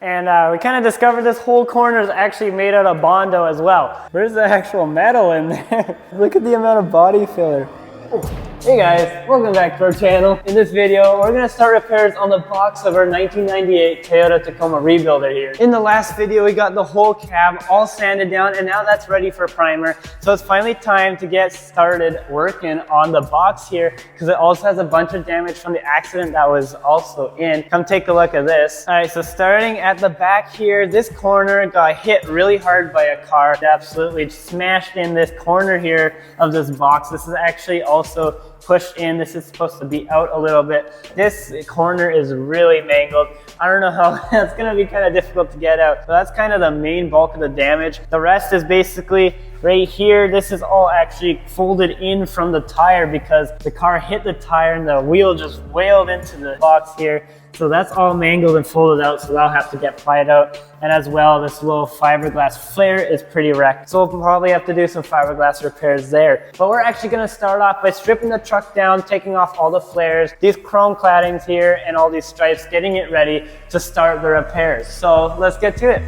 And we kind of discovered this whole corner is actually made out of Bondo as well. Where's the actual metal in there? Look at the amount of body filler. Hey guys, welcome back to our channel. In this video, we're gonna start repairs on the box of our 1998 Toyota Tacoma Rebuilder here. In the last video, we got the whole cab all sanded down and now that's ready for primer. So it's finally time to get started working on the box here because it also has a bunch of damage from the accident that was also in. Come take a look at this. All right, so starting at the back here, this corner got hit really hard by a car. It absolutely smashed in this corner here of this box. This is actually also pushed in. This is supposed to be out a little bit. This corner is really mangled. I don't know how it's gonna be kind of difficult to get out. So that's kind of the main bulk of the damage. The rest is basically right here. This is all actually folded in from the tire because the car hit the tire and the wheel just wailed into the box here. So that's all mangled and folded out, so that'll have to get pried out. And as well, this little fiberglass flare is pretty wrecked. So we'll probably have to do some fiberglass repairs there. But we're actually gonna start off by stripping the truck down, taking off all the flares, these chrome claddings here, and all these stripes, getting it ready to start the repairs. So let's get to it.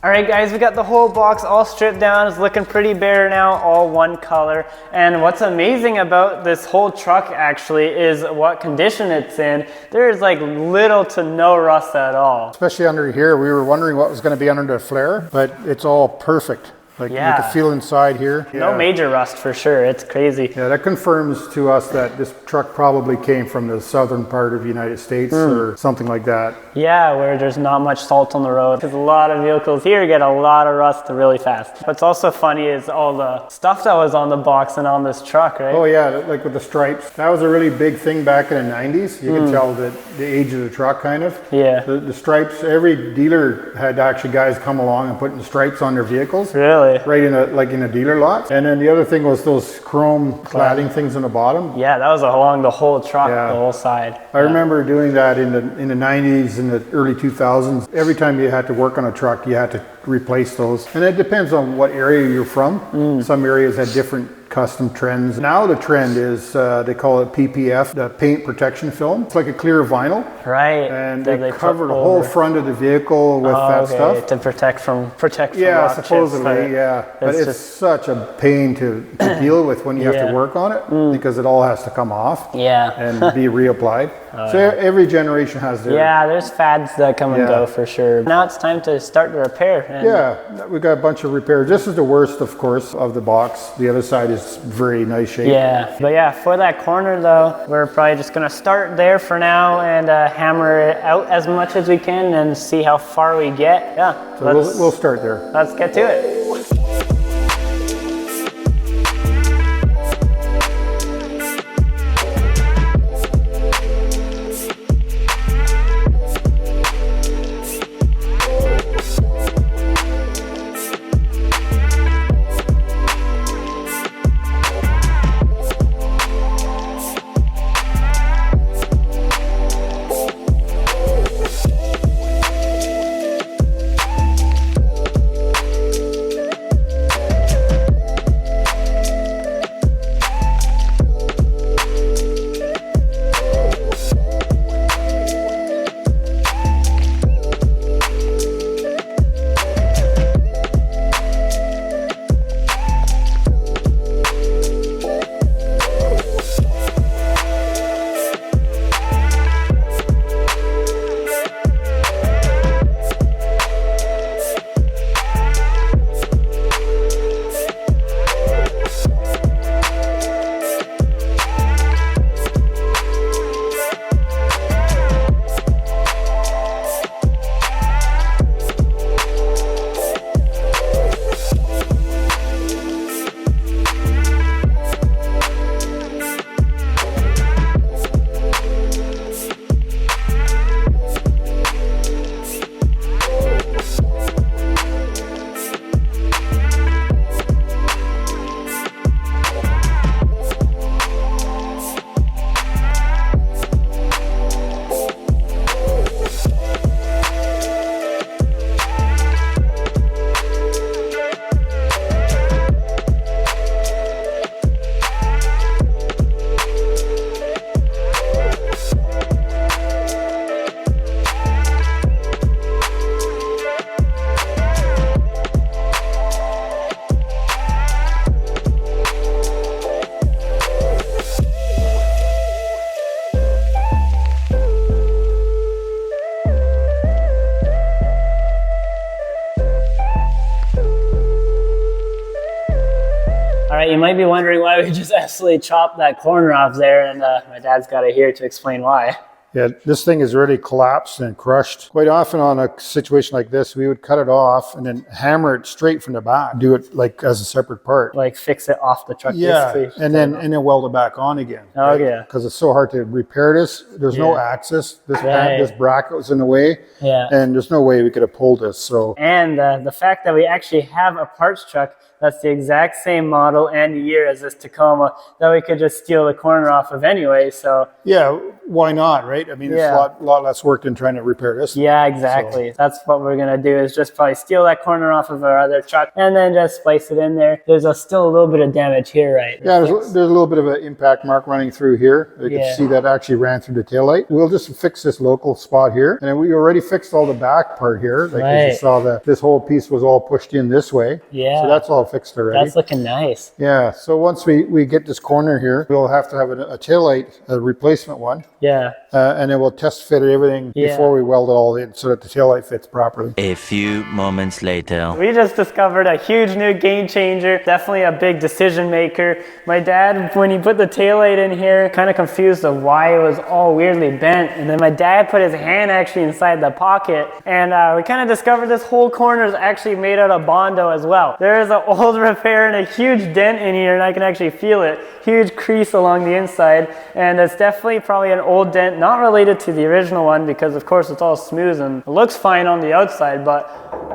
All right guys, we got the whole box all stripped down. It's looking pretty bare now, all one color. And what's amazing about this whole truck actually is what condition it's in. There's like little to no rust at all. Especially under here, we were wondering what was going to be under the flare, but it's all perfect. Like you can feel inside here. No major rust for sure. It's crazy. Yeah, that confirms to us that this truck probably came from the southern part of the United States or something like that. Yeah, where there's not much salt on the road. Because a lot of vehicles here get a lot of rust really fast. What's also funny is all the stuff that was on the box and on this truck, right? Oh yeah, like with the stripes. That was a really big thing back in the 90s. You can tell the age of the truck kind of. Yeah. The stripes, every dealer had actually guys come along and putting stripes on their vehicles. Really? Really? Right in a dealer lot. And then the other thing was those chrome cladding things on the bottom. Yeah, that was along the whole truck, the whole side. I remember doing that in the 90s and the early 2000s. Every time you had to work on a truck, you had to replace those. And it depends on what area you're from. Some areas had different custom trends. Now the trend is, they call it PPF, the paint protection film. It's like a clear vinyl. Right. And they cover the whole front of the vehicle with that stuff. To protect from yeah, rock supposedly, chips, yeah. But it's such a pain to deal with when you have to work on it because it all has to come off and be reapplied. So every generation has their... Yeah, there's fads that come and go for sure. Now it's time to start the repair. And we got a bunch of repairs. This is the worst, of course, of the box. The other side is very nice shape. Yeah, but yeah, for that corner though, we're probably just gonna start there for now and hammer it out as much as we can and see how far we get. Yeah, so we'll start there. Let's get to it. You might be wondering why we just absolutely chopped that corner off there, and my dad's got it here to explain why. Yeah, this thing is really collapsed and crushed. Quite often on a situation like this, we would cut it off and then hammer it straight from the back. Do it like as a separate part. Like fix it off the truck. Yeah, and then weld it back on again. Oh, right? Yeah. Because it's so hard to repair this. There's no axis. This bracket was in the way. Yeah. And there's no way we could have pulled this. So. And the fact that we actually have a parts truck that's the exact same model and year as this Tacoma that we could just steal the corner off of anyway. So yeah, why not, right? I mean, it's a lot less work than trying to repair this. Yeah, exactly. So that's what we're gonna do, is just probably steal that corner off of our other truck and then just splice it in there. There's still a little bit of damage here, right? Yeah, there's a little bit of an impact mark running through here. You can see that actually ran through the taillight. We'll just fix this local spot here. And then we already fixed all the back part here. Like as you saw, this whole piece was all pushed in this way. Yeah. So that's all fixed already. That's looking nice. Yeah, so once we get this corner here, we'll have to have a taillight, a replacement one. Yeah. And then we'll test fit everything before we weld it all in so that the taillight fits properly. A few moments later. We just discovered a huge new game changer, definitely a big decision maker. My dad, when he put the taillight in here, kind of confused of why it was all weirdly bent. And then my dad put his hand actually inside the pocket, and we kind of discovered this whole corner is actually made out of Bondo as well. There is an old repair and a huge dent in here, and I can actually feel it. Huge crease along the inside, and it's definitely probably an old dent, not related to the original one because of course it's all smooth and it looks fine on the outside, but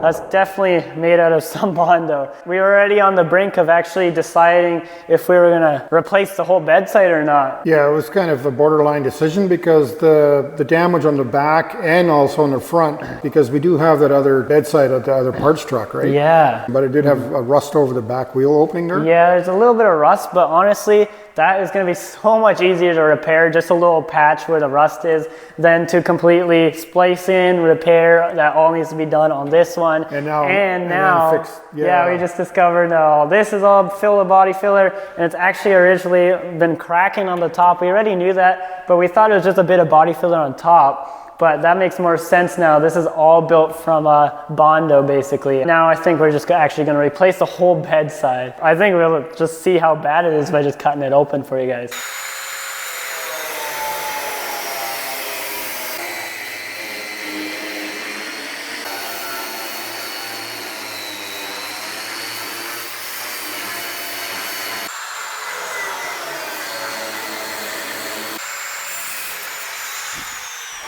that's definitely made out of some Bondo. We were already on the brink of actually deciding if we were gonna replace the whole bedside or not. Yeah, it was kind of a borderline decision because the damage on the back and also on the front, because we do have that other bedside of the other parts truck, right? Yeah. But it did have a rust over the back wheel opening there. Yeah, there's a little bit of rust, but honestly, that is going to be so much easier to repair, just a little patch where the rust is, than to completely splice in, repair. That all needs to be done on this one. And now fix, yeah, we just discovered this is all filled with body filler, and it's actually originally been cracking on the top. We already knew that, but we thought it was just a bit of body filler on top. But that makes more sense now. This is all built from Bondo, basically. Now I think we're just actually gonna replace the whole bedside. I think we'll just see how bad it is by just cutting it open for you guys.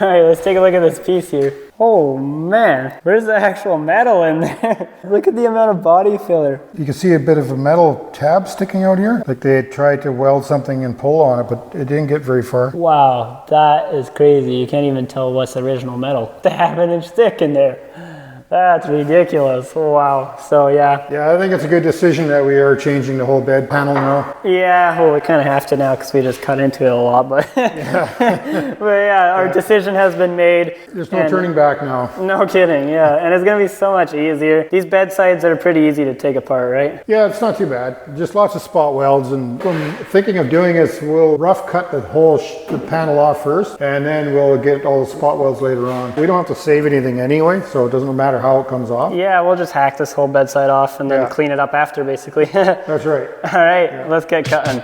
All right, let's take a look at this piece here. Oh man, where's the actual metal in there? Look at the amount of body filler. You can see a bit of a metal tab sticking out here. Like they had tried to weld something and pull on it, but it didn't get very far. Wow, that is crazy. You can't even tell what's original metal. They have an inch thick in there. That's ridiculous. Wow. So yeah. Yeah, I think it's a good decision that we are changing the whole bed panel now. Yeah, well, we kind of have to now because we just cut into it a lot, but yeah. But yeah, our decision has been made. There's no turning back now. No kidding, yeah. And it's gonna be so much easier. These bedsides are pretty easy to take apart, right? Yeah, it's not too bad. Just lots of spot welds, and what I'm thinking of doing is we'll rough cut the whole the panel off first, and then we'll get all the spot welds later on. We don't have to save anything anyway, so it doesn't matter how it comes off. Yeah, we'll just hack this whole bedside off and then clean it up after, basically. That's right. All right, let's get cutting.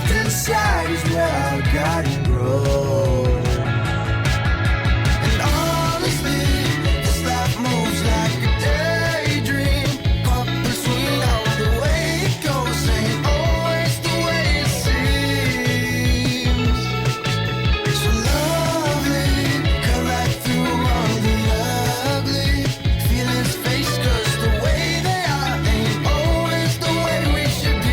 Bedside is where our garden grows. And honestly, this life moves like a daydream. Caught between all the way it goes, ain't always the way it seems. So lovely, cut right through all the ugly feelings face, 'cause the way they are ain't always the way we should be.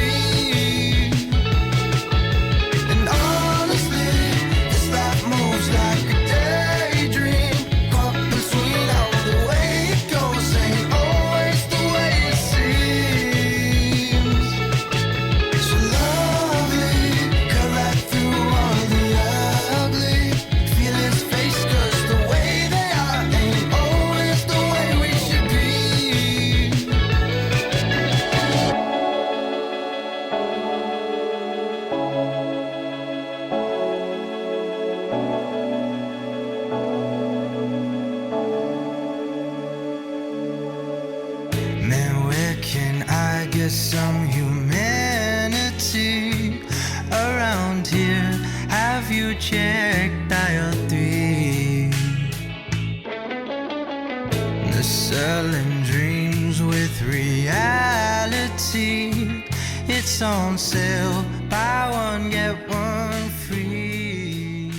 check dial 3. They're selling dreams with reality. It's on sale, buy one get one free.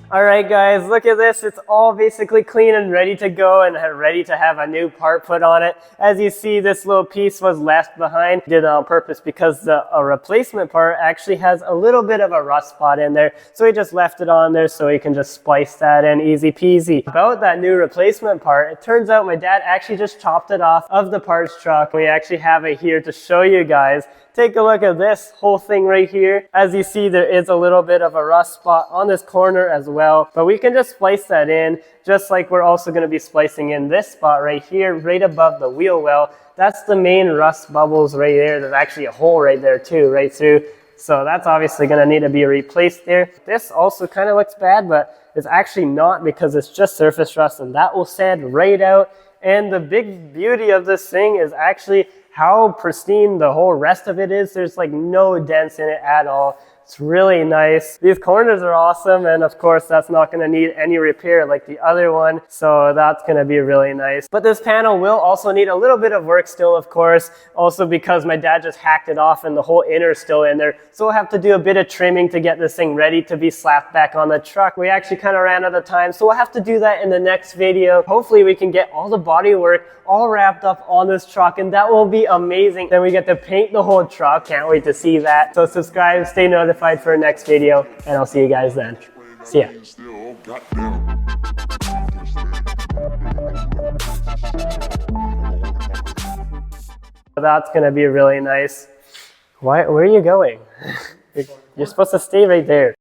All right, guys, look at this. It's all basically clean and ready to go and ready to have a new part put on it. As you see, this little piece was left behind. Did it on purpose because a replacement part actually has a little bit of a rust spot in there. So we just left it on there so we can just splice that in easy peasy. About that new replacement part, it turns out my dad actually just chopped it off of the parts truck. We actually have it here to show you guys. Take a look at this whole thing right here. As you see, there is a little bit of a rust spot on this corner as well, but we can just splice that in, just like we're also going to be splicing in this spot right here, right above the wheel well. That's the main rust bubbles right there. There's actually a hole right there too, right through. So that's obviously going to need to be replaced there. This also kind of looks bad, but it's actually not because it's just surface rust, and that will sand right out. And the big beauty of this thing is actually how pristine the whole rest of it is. There's like no dents in it at all. It's really nice. These corners are awesome, and of course that's not going to need any repair like the other one, so that's going to be really nice. But this panel will also need a little bit of work still, of course, also because my dad just hacked it off and the whole inner is still in there, so we'll have to do a bit of trimming to get this thing ready to be slapped back on the truck. We actually kind of ran out of time, so we'll have to do that in the next video. Hopefully we can get all the body work all wrapped up on this truck, and that will be amazing. Then we get to paint the whole truck. Can't wait to see that. So subscribe, stay notified for the next video, and I'll see you guys then. See ya. That's gonna be really nice. Where are you going? You're supposed to stay right there.